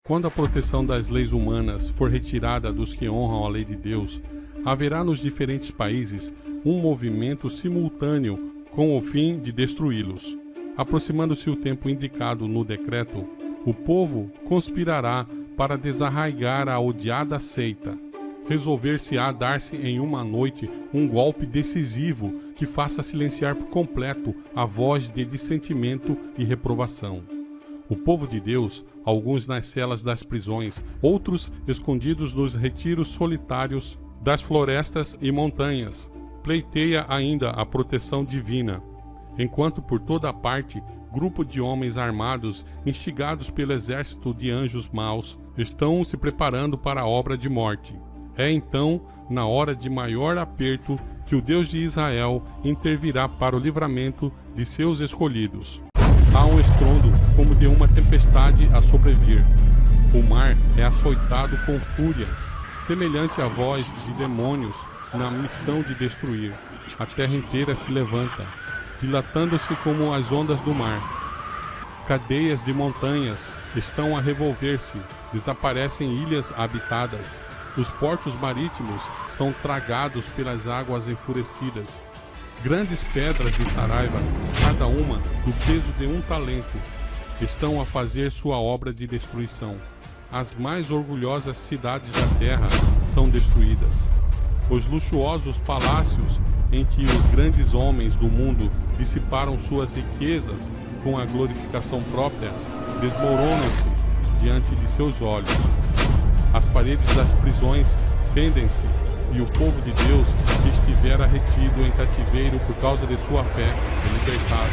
Quando a proteção das leis humanas for retirada dos que honram a lei de Deus, haverá nos diferentes países um movimento simultâneo com o fim de destruí-los. Aproximando-se o tempo indicado no decreto, o povo conspirará para desarraigar a odiada seita. Resolver-se-á dar-se em uma noite um golpe decisivo que faça silenciar por completo a voz de dissentimento e reprovação. O povo de Deus, alguns nas celas das prisões, outros escondidos nos retiros solitários das florestas e montanhas, pleiteia ainda a proteção divina, enquanto por toda parte grupo de homens armados, instigados pelo exército de anjos maus, estão se preparando para a obra de morte. É então, na hora de maior aperto, que o Deus de Israel intervirá para o livramento de seus escolhidos. Há um estrondo como de uma tempestade a sobrevir. O mar é açoitado com fúria, semelhante à voz de demônios na missão de destruir. A terra inteira se levanta, dilatando-se como as ondas do mar. Cadeias de montanhas estão a revolver-se, desaparecem ilhas habitadas. Os portos marítimos são tragados pelas águas enfurecidas. Grandes pedras de saraiva, cada uma do peso de um talento, estão a fazer sua obra de destruição. As mais orgulhosas cidades da terra são destruídas. Os luxuosos palácios em que os grandes homens do mundo dissiparam suas riquezas com a glorificação própria, desmoronam-se diante de seus olhos. As paredes das prisões fendem-se, e o povo de Deus que estivera retido em cativeiro por causa de sua fé é libertado.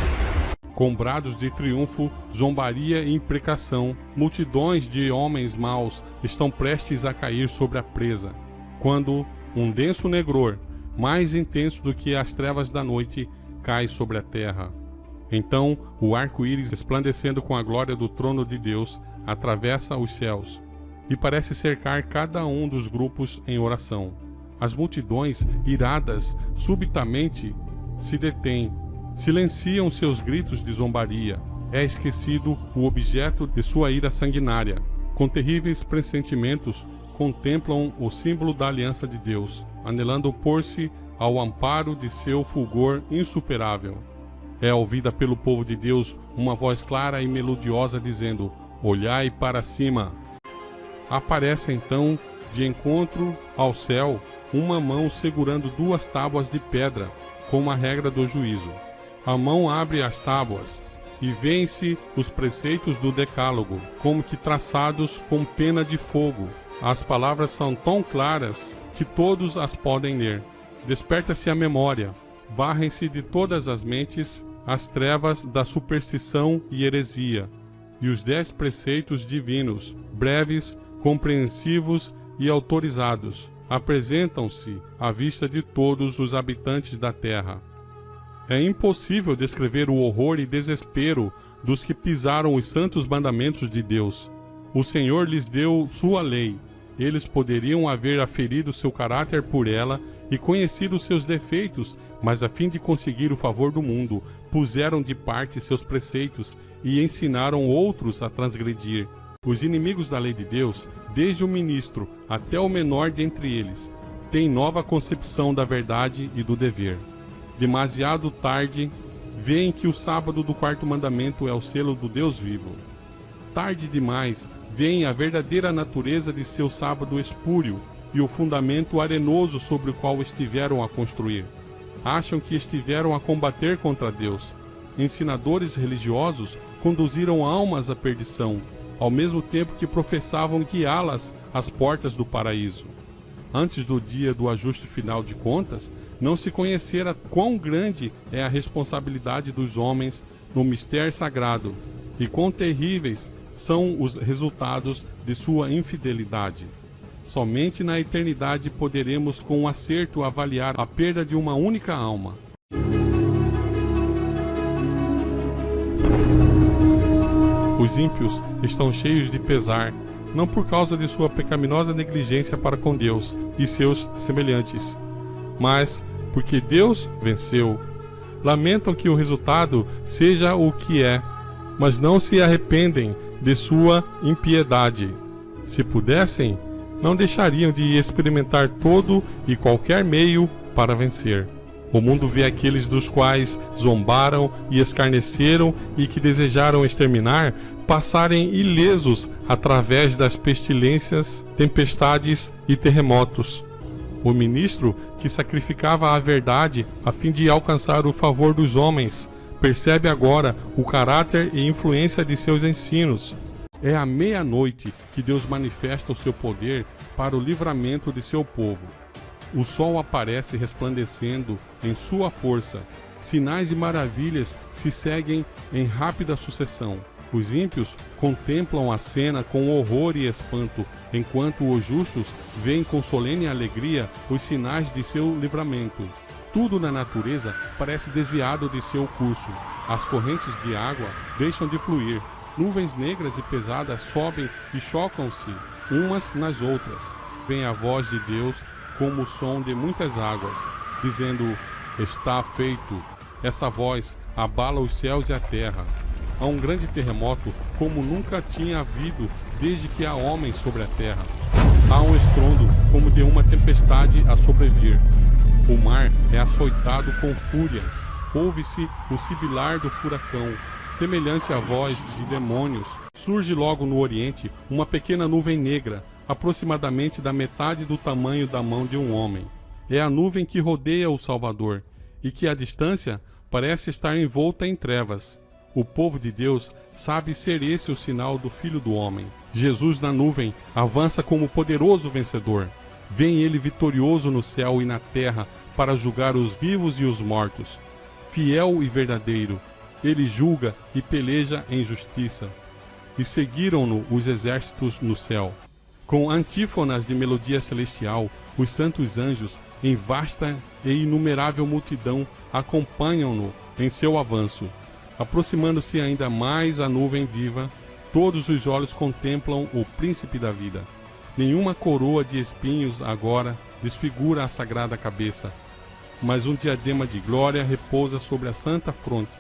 Com brados de triunfo, zombaria e imprecação, multidões de homens maus estão prestes a cair sobre a presa, quando um denso negror, mais intenso do que as trevas da noite, cai sobre a terra. Então, o arco-íris, resplandecendo com a glória do trono de Deus, atravessa os céus e parece cercar cada um dos grupos em oração. As multidões, iradas, subitamente se detêm, silenciam seus gritos de zombaria. É esquecido o objeto de sua ira sanguinária. Com terríveis pressentimentos, contemplam o símbolo da aliança de Deus, anelando pôr-se ao amparo de seu fulgor insuperável. É ouvida pelo povo de Deus uma voz clara e melodiosa dizendo: olhai para cima. Aparece então, de encontro ao céu, uma mão segurando duas tábuas de pedra, como a regra do juízo. A mão abre as tábuas, e vêem-se os preceitos do decálogo, como que traçados com pena de fogo. As palavras são tão claras que todos as podem ler. Desperta-se a memória, varrem-se de todas as mentes as trevas da superstição e heresia, e os 10 preceitos divinos, breves, compreensivos e autorizados, apresentam-se à vista de todos os habitantes da terra. É impossível descrever o horror e desespero dos que pisaram os santos mandamentos de Deus. O Senhor lhes deu sua lei. Eles poderiam haver aferido seu caráter por ela e conhecido seus defeitos, mas a fim de conseguir o favor do mundo, puseram de parte seus preceitos e ensinaram outros a transgredir. Os inimigos da lei de Deus, desde o ministro até o menor dentre eles, têm nova concepção da verdade e do dever. Demasiado tarde, veem que o sábado do 4º mandamento é o selo do Deus vivo. Tarde demais, veem a verdadeira natureza de seu sábado espúrio e o fundamento arenoso sobre o qual estiveram a construir. Acham que estiveram a combater contra Deus. Ensinadores religiosos conduziram almas à perdição, ao mesmo tempo que professavam guiá-las às portas do paraíso. Antes do dia do ajuste final de contas, não se conhecera quão grande é a responsabilidade dos homens no mistério sagrado e quão terríveis são os resultados de sua infidelidade. Somente na eternidade poderemos com acerto avaliar a perda de uma única alma. Os ímpios estão cheios de pesar, não por causa de sua pecaminosa negligência para com Deus e seus semelhantes, mas porque Deus venceu. Lamentam que o resultado seja o que é, mas não se arrependem de sua impiedade. Se pudessem, não deixariam de experimentar todo e qualquer meio para vencer. O mundo vê aqueles dos quais zombaram e escarneceram e que desejaram exterminar passarem ilesos através das pestilências, tempestades e terremotos. O ministro que sacrificava a verdade a fim de alcançar o favor dos homens percebe agora o caráter e influência de seus ensinos. É à meia-noite que Deus manifesta o seu poder para o livramento de seu povo. O sol aparece resplandecendo em sua força. Sinais e maravilhas se seguem em rápida sucessão. Os ímpios contemplam a cena com horror e espanto, enquanto os justos veem com solene alegria os sinais de seu livramento. Tudo na natureza parece desviado de seu curso. As correntes de água deixam de fluir. Nuvens negras e pesadas sobem e chocam-se umas nas outras. Vem a voz de Deus como o som de muitas águas, dizendo: está feito. Essa voz abala os céus e a terra. Há um grande terremoto como nunca tinha havido desde que há homens sobre a terra. Há um estrondo como de uma tempestade a sobrevir. O mar é açoitado com fúria. Ouve-se o sibilar do furacão, semelhante à voz de demônios. Surge logo no oriente uma pequena nuvem negra, aproximadamente da metade do tamanho da mão de um homem. É a nuvem que rodeia o Salvador e que, à distância, parece estar envolta em trevas. O povo de Deus sabe ser esse o sinal do Filho do Homem. Jesus na nuvem avança como poderoso vencedor. Vem ele vitorioso no céu e na terra para julgar os vivos e os mortos. Fiel e verdadeiro, ele julga e peleja em justiça. E seguiram-no os exércitos no céu. Com antífonas de melodia celestial, os santos anjos, em vasta e inumerável multidão, acompanham-no em seu avanço. Aproximando-se ainda mais a nuvem viva, todos os olhos contemplam o príncipe da vida. Nenhuma coroa de espinhos agora desfigura a sagrada cabeça, mas um diadema de glória repousa sobre a santa fronte.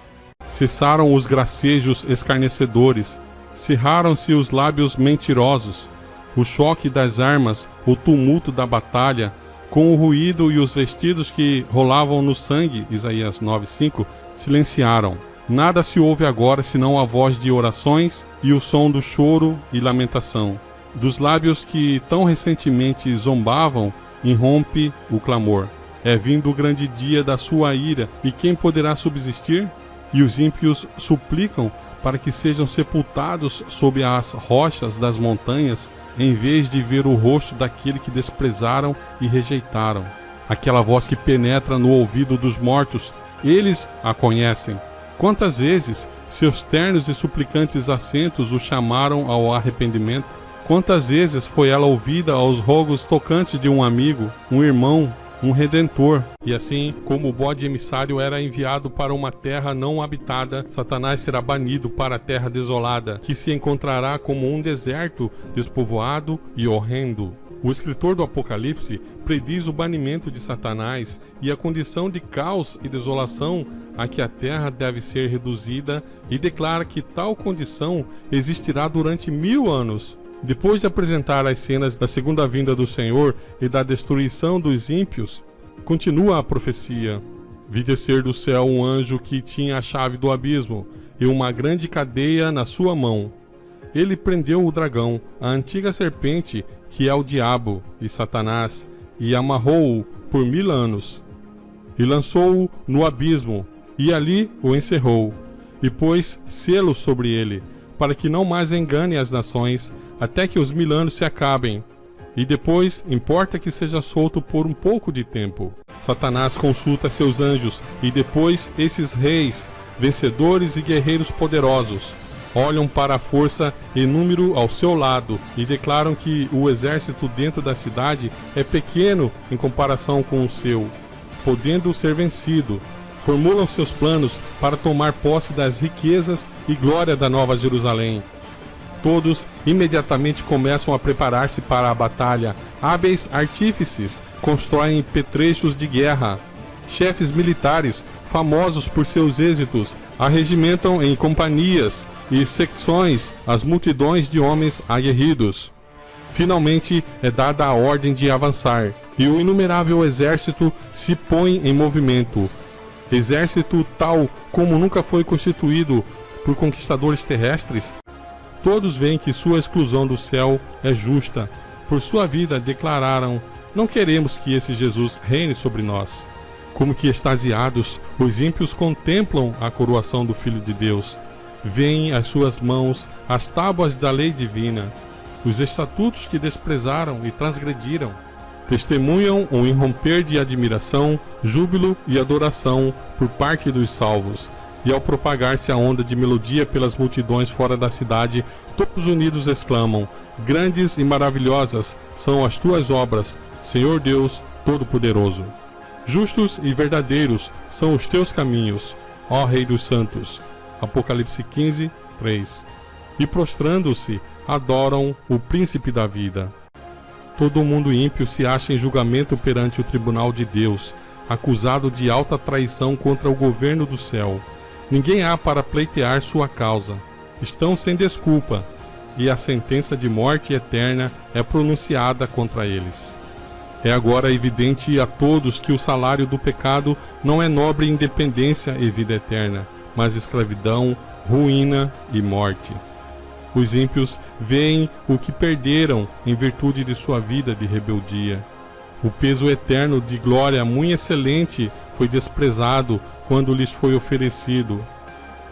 Cessaram os gracejos escarnecedores, cerraram-se os lábios mentirosos, o choque das armas, o tumulto da batalha, com o ruído e os vestidos que rolavam no sangue, Isaías 9:5, silenciaram. Nada se ouve agora senão a voz de orações e o som do choro e lamentação. Dos lábios que tão recentemente zombavam, irrompe o clamor. É vindo o grande dia da sua ira, e quem poderá subsistir? E os ímpios suplicam para que sejam sepultados sob as rochas das montanhas, em vez de ver o rosto daquele que desprezaram e rejeitaram. Aquela voz que penetra no ouvido dos mortos, eles a conhecem. Quantas vezes seus ternos e suplicantes acentos o chamaram ao arrependimento? Quantas vezes foi ela ouvida aos rogos tocantes de um amigo, um irmão, um redentor? E assim como o bode emissário era enviado para uma terra não habitada, Satanás será banido para a terra desolada, que se encontrará como um deserto despovoado e horrendo. O escritor do Apocalipse prediz o banimento de Satanás e a condição de caos e desolação a que a terra deve ser reduzida, e declara que tal condição existirá durante 1000 anos. Depois de apresentar as cenas da segunda vinda do Senhor e da destruição dos ímpios, continua a profecia. Vi descer do céu um anjo que tinha a chave do abismo e uma grande cadeia na sua mão. Ele prendeu o dragão, a antiga serpente, que é o diabo e Satanás, e amarrou-o por 1000 anos. E lançou-o no abismo, e ali o encerrou, e pôs selo sobre ele, para que não mais engane as nações, até que os 1000 anos se acabem. E depois, importa que seja solto por um pouco de tempo. Satanás consulta seus anjos, e depois esses reis, vencedores e guerreiros poderosos, olham para a força e número ao seu lado e declaram que o exército dentro da cidade é pequeno em comparação com o seu, podendo ser vencido. Formulam seus planos para tomar posse das riquezas e glória da Nova Jerusalém. Todos imediatamente começam a preparar-se para a batalha. Hábeis artífices constroem petrechos de guerra. Chefes militares, famosos por seus êxitos, arregimentam em companhias e secções as multidões de homens aguerridos. Finalmente é dada a ordem de avançar, e o inumerável exército se põe em movimento. Exército tal como nunca foi constituído por conquistadores terrestres. Todos veem que sua exclusão do céu é justa. Por sua vida declararam: não queremos que esse Jesus reine sobre nós. Como que extasiados, os ímpios contemplam a coroação do Filho de Deus. Veem as suas mãos as tábuas da lei divina, os estatutos que desprezaram e transgrediram. Testemunham um irromper de admiração, júbilo e adoração por parte dos salvos. E ao propagar-se a onda de melodia pelas multidões fora da cidade, todos unidos exclamam: grandes e maravilhosas são as tuas obras, Senhor Deus Todo-Poderoso. Justos e verdadeiros são os teus caminhos, ó Rei dos Santos. Apocalipse 15, 3. E prostrando-se, adoram o Príncipe da Vida. Todo mundo ímpio se acha em julgamento perante o tribunal de Deus, acusado de alta traição contra o governo do céu. Ninguém há para pleitear sua causa. Estão sem desculpa, e a sentença de morte eterna é pronunciada contra eles. É agora evidente a todos que o salário do pecado não é nobre independência e vida eterna, mas escravidão, ruína e morte. Os ímpios veem o que perderam em virtude de sua vida de rebeldia. O peso eterno de glória muito excelente foi desprezado quando lhes foi oferecido.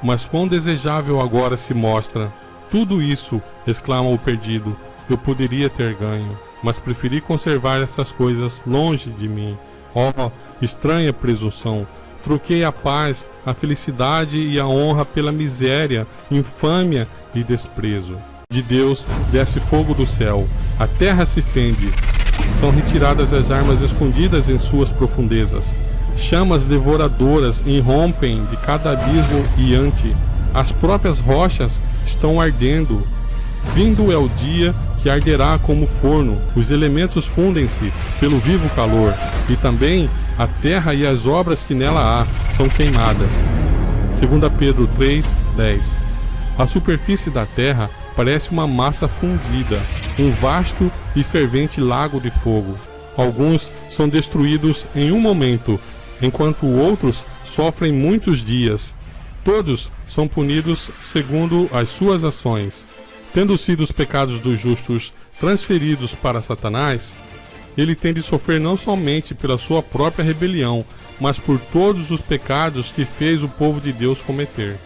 Mas quão desejável agora se mostra. Tudo isso, exclama o perdido, eu poderia ter ganho, mas preferi conservar essas coisas longe de mim. Oh, estranha presunção! Troquei a paz, a felicidade e a honra pela miséria, infâmia e desprezo. De Deus desce fogo do céu, a terra se fende, são retiradas as armas escondidas em suas profundezas. Chamas devoradoras irrompem de cada abismo iante, as próprias rochas estão ardendo. Vindo é o dia que arderá como forno, os elementos fundem-se pelo vivo calor, e também a terra e as obras que nela há são queimadas. 2 Pedro 3, 10. A superfície da terra parece uma massa fundida, um vasto e fervente lago de fogo. Alguns são destruídos em um momento, enquanto outros sofrem muitos dias. Todos são punidos segundo as suas ações. Tendo sido os pecados dos justos transferidos para Satanás, ele tem de sofrer não somente pela sua própria rebelião, mas por todos os pecados que fez o povo de Deus cometer.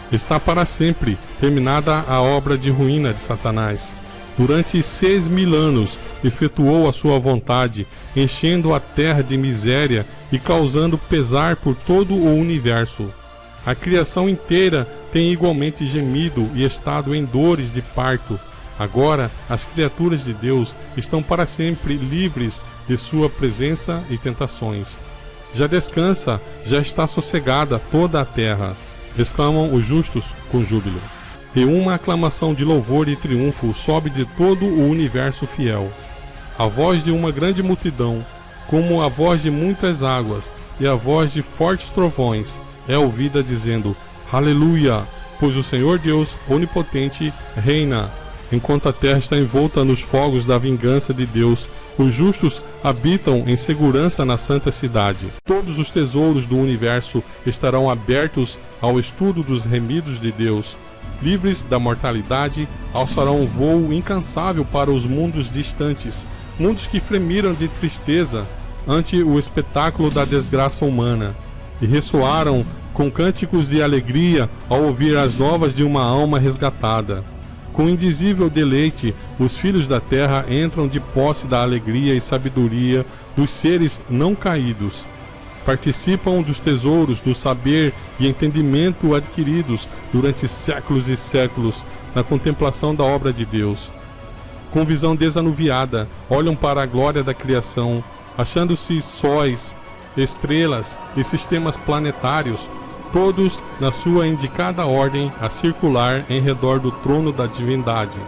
Está para sempre terminada a obra de ruína de Satanás. Durante 6.000 anos efetuou a sua vontade, enchendo a terra de miséria e causando pesar por todo o universo. A criação inteira tem igualmente gemido e estado em dores de parto. Agora, as criaturas de Deus estão para sempre livres de sua presença e tentações. Já descansa, já está sossegada toda a terra, exclamam os justos com júbilo. E uma aclamação de louvor e triunfo sobe de todo o universo fiel. A voz de uma grande multidão, como a voz de muitas águas, e a voz de fortes trovões, é ouvida dizendo: Aleluia! Pois o Senhor Deus Onipotente reina. Enquanto a terra está envolta nos fogos da vingança de Deus, os justos habitam em segurança na santa cidade. Todos os tesouros do universo estarão abertos ao estudo dos remidos de Deus. Livres da mortalidade, alçarão um voo incansável para os mundos distantes, mundos que fremiram de tristeza ante o espetáculo da desgraça humana, e ressoaram com cânticos de alegria ao ouvir as novas de uma alma resgatada. Com indizível deleite, os filhos da terra entram de posse da alegria e sabedoria dos seres não caídos. Participam dos tesouros do saber e entendimento adquiridos durante séculos e séculos na contemplação da obra de Deus. Com visão desanuviada, olham para a glória da criação, achando-se sóis, estrelas e sistemas planetários, todos na sua indicada ordem a circular em redor do trono da divindade.